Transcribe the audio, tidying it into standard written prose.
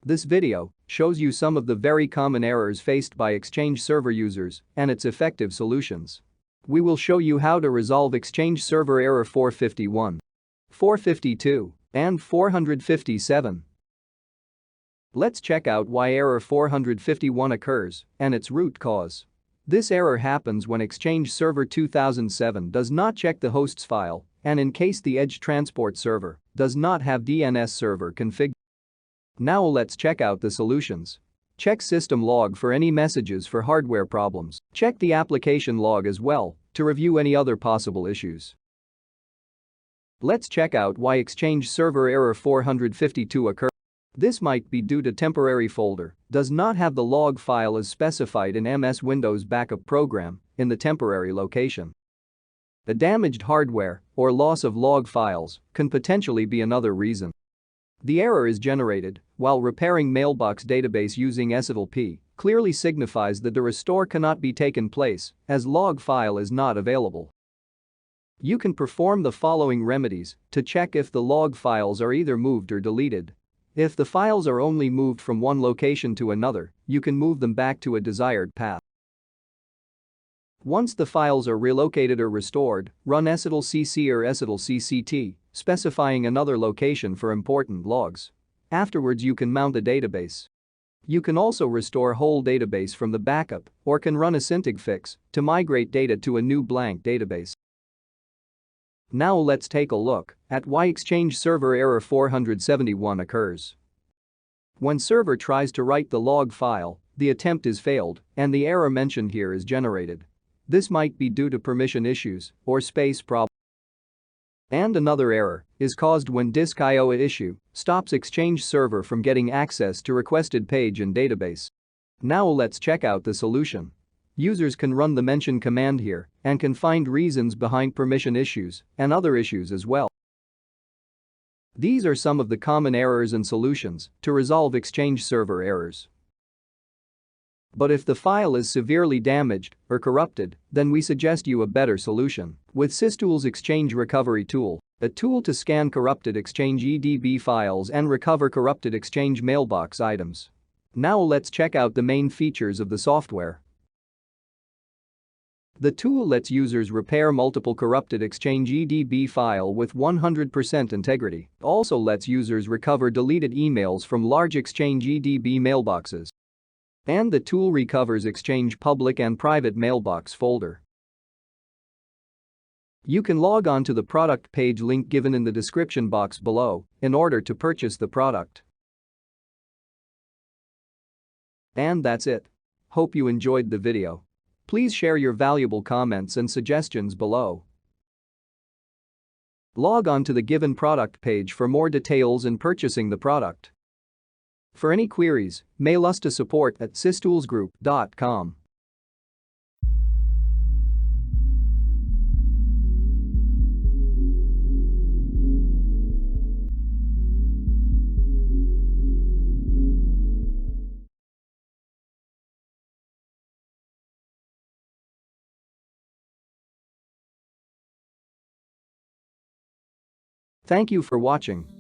This video shows you some of the very common errors faced by Exchange Server users and its effective solutions. We will show you how to resolve Exchange Server error 451, 452, and 457. Let's check out why error 451 occurs and its root cause. This error happens when Exchange Server 2007 does not check the hosts file and in case the Edge Transport Server does not have DNS Server configured. Now let's check out the solutions. Check system log for any messages for hardware problems. Check the application log as well to review any other possible issues. Let's check out why Exchange Server error 452 occurs. This might be due to temporary folder does not have the log file as specified in MS Windows Backup Program in the temporary location. The damaged hardware or loss of log files can potentially be another reason. The error is generated while repairing mailbox database using SLP clearly signifies that the restore cannot be taken place as log file is not available. You can perform the following remedies to check if the log files are either moved or deleted. If the files are only moved from one location to another, you can move them back to a desired path. Once the files are relocated or restored, run SLCC or SLCCT, specifying another location for important logs. Afterwards you can mount the database. You can also restore whole database from the backup or can run a syntag fix to migrate data to a new blank database. Now let's take a look at why Exchange Server error 471 occurs. When server tries to write the log file, the attempt is failed and the error mentioned here is generated. This might be due to permission issues or space problems. And another error is caused when disk I/O issue stops Exchange Server from getting access to requested page in database. Now let's check out the solution. Users can run the mention command here and can find reasons behind permission issues and other issues as well. These are some of the common errors and solutions to resolve Exchange Server errors. But if the file is severely damaged or corrupted, then we suggest you a better solution with Systool's Exchange Recovery Tool, a tool to scan corrupted Exchange EDB files and recover corrupted Exchange mailbox items. Now let's check out the main features of the software. The tool lets users repair multiple corrupted Exchange EDB file with 100% integrity, also lets users recover deleted emails from large Exchange EDB mailboxes. And the tool recovers Exchange public and private mailbox folder. You can log on to the product page link given in the description box below in order to purchase the product. And that's it. Hope you enjoyed the video. Please share your valuable comments and suggestions below. Log on to the given product page for more details in purchasing the product. For any queries, mail us to support@systoolsgroup.com. Thank you for watching.